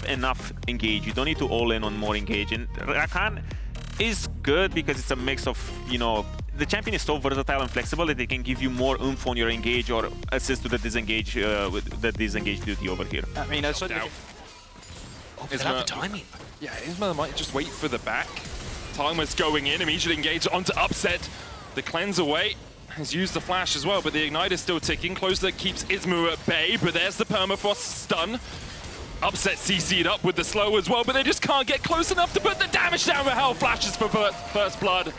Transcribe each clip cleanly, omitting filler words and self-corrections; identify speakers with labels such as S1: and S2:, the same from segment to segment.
S1: enough engage. You don't need to all in on more engage. And Rakan is good because it's a mix of, you know, the champion is so versatile and flexible that they can give you more oomph on your engage or assist to the disengage with the disengage duty over here.
S2: I mean, that's
S3: Is that the timing? Yeah, Isma might just wait for the back. Targamas going in, immediately engaged onto Upset. The cleanse away, has used the flash as well, but the ignite is still ticking. Closer keeps Isma at bay, but there's the permafrost stun. Upset CC'd up with the slow as well, but they just can't get close enough to put the damage down. Rahel flashes for first blood.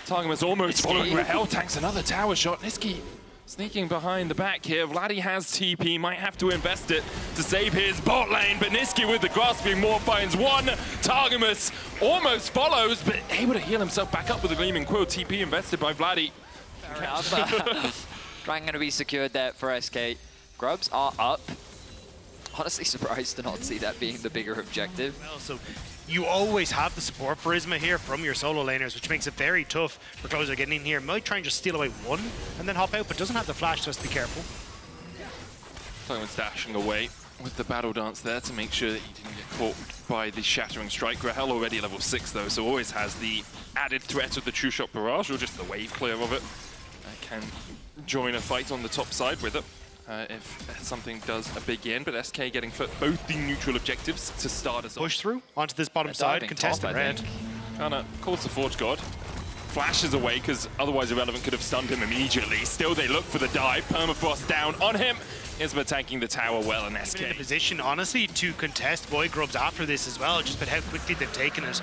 S3: Targamas almost following Rahel, tanks another tower shot. Niski sneaking behind the back here. Vladdy has TP, might have to invest it to save his bot lane, but Niski with the grasping maw finds one. Targamas almost follows, but able to heal himself back up with a gleaming quill. TP invested by Vladdy.
S2: Dragon gonna be secured there for SK. Grubs are up. Honestly surprised to not see that being the bigger objective.
S4: Well, so you always have the support for Isma here from your solo laners, which makes it very tough for Closer getting in here. Might try and just steal away one and then hop out, but doesn't have the flash, so has to be careful.
S3: Targamas dashing away with the battle dance there to make sure that he didn't get caught by the shattering strike. Rahel already level 6 though, so always has the added threat of the true shot barrage or just the wave clear of it. Can join a fight on the top side with it. If something does a big in, but SK getting both the neutral objectives to start us off.
S4: Push through onto this bottom side, contest the red.
S3: Kana calls the Forge God, flashes away because otherwise Irrelevant could have stunned him immediately. Still they look for the dive, permafrost down on him. Isma tanking the tower well, and SK
S4: in a position, honestly, to contest Void Grubs after this as well, just but how quickly they've taken it.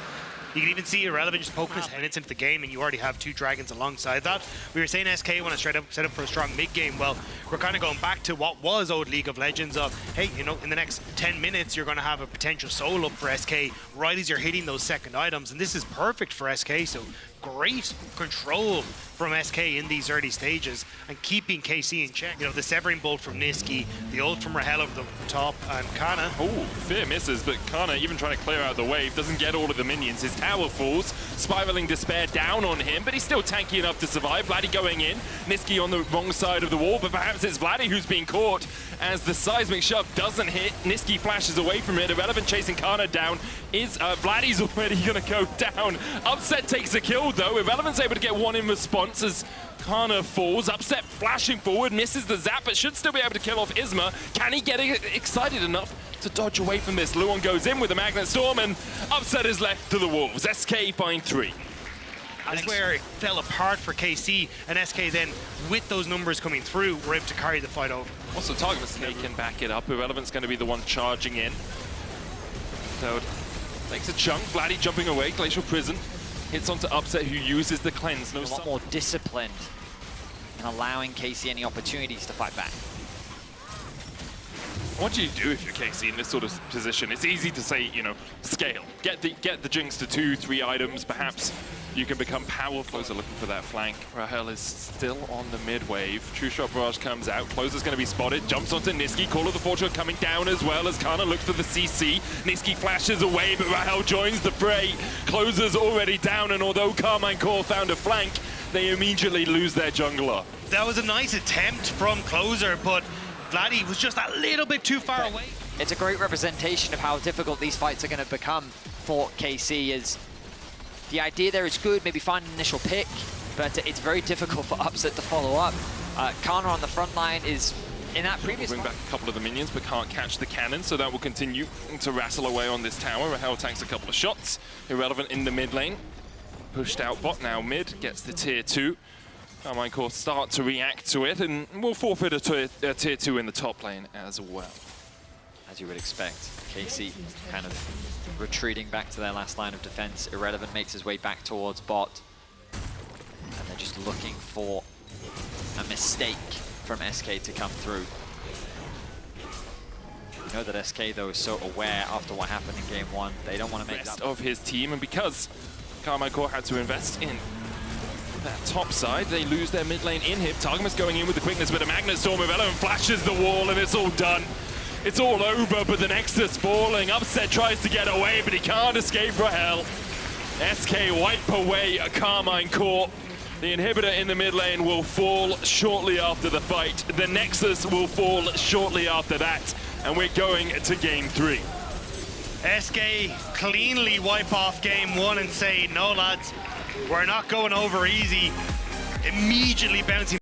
S4: You can even see Irrelevant just poking his minutes into the game, and you already have 2 dragons alongside that. We were saying SK want to set up for a strong mid-game. Well, we're kind of going back to what was old League of Legends of, hey, you know, in the next 10 minutes, you're going to have a potential soul up for SK right as you're hitting those second items, and this is perfect for SK, so great control from SK in these early stages and keeping KC in check. You know, the Severing Bolt from Niski, the ult from Rahel over the top, and Kana.
S3: Oh, Fear misses, but Kana, even trying to clear out the wave, doesn't get all of the minions. His tower falls, Spiraling Despair down on him, but he's still tanky enough to survive. Vladdy going in, Niski on the wrong side of the wall, but perhaps it's Vladdy who's being caught as the seismic shove doesn't hit. Niski flashes away from it. Irrelevant chasing Kana down. Vladdy's already gonna go down. Upset takes a kill though. Irrelevant's able to get one in response as Kana falls. Upset flashing forward, misses the zap, but should still be able to kill off Isma. Can he get excited enough to dodge away from this? Luon goes in with a Magnet Storm, and Upset is left to the Wolves. SK find 3.
S4: That's where it fell apart for KC, and SK then, with those numbers coming through, were able to carry the fight over.
S3: Also, Targamas can back it up. Irrelevant's going to be the one charging in. So, takes a chunk. Vladdy jumping away. Glacial Prison hits onto Upset, who uses the cleanse.
S2: A lot more disciplined in allowing KC any opportunities to fight back.
S3: What do you do if you're KC in this sort of position? It's easy to say, you know, scale. Get the Jinx to 2-3 items, perhaps you can become powerful. Closer looking for that flank. Rahel is still on the mid wave. True Shot Barrage comes out. Closer's going to be spotted. Jumps onto Niski. Call of the Fortune coming down as well as Kana looks for the CC. Niski flashes away, but Rahel joins the fray. Closer's already down, and although Karmine Corp found a flank, they immediately lose their jungler.
S4: That was a nice attempt from Closer, but Vladdy was just a little bit too far away.
S2: It's a great representation of how difficult these fights are going to become for KC. Is the idea there is good, maybe find an initial pick, but it's very difficult for Upset to follow up. Kana on the front line is in that previous
S3: Bring back a couple of the minions, but can't catch the cannon, so that will continue to wrestle away on this tower. Rahel tanks a couple of shots. Irrelevant in the mid lane. Pushed out bot now mid, gets the tier 2. Karmine Corp start to react to it, and we'll forfeit a tier 2 in the top lane as well.
S2: As you would expect, KC kind of retreating back to their last line of defense. Irrelevant makes his way back towards bot, and they're just looking for a mistake from SK to come through. You know that SK though is so aware after what happened in game 1, they don't want to make that
S3: of his team, and because Karmine Corp had to invest in that top side, they lose their mid lane inhib. Targamas going in with the quickness, but a Magnet Storm of Irrelevant flashes the wall, and it's all done. It's all over, but the Nexus falling. Upset tries to get away, but he can't escape Rahel. SK wipe away a Karmine Corp. The inhibitor in the mid lane will fall shortly after the fight. The Nexus will fall shortly after that, and we're going to game 3.
S4: SK cleanly wipe off game one and say, no lads, we're not going over easy. Immediately bouncing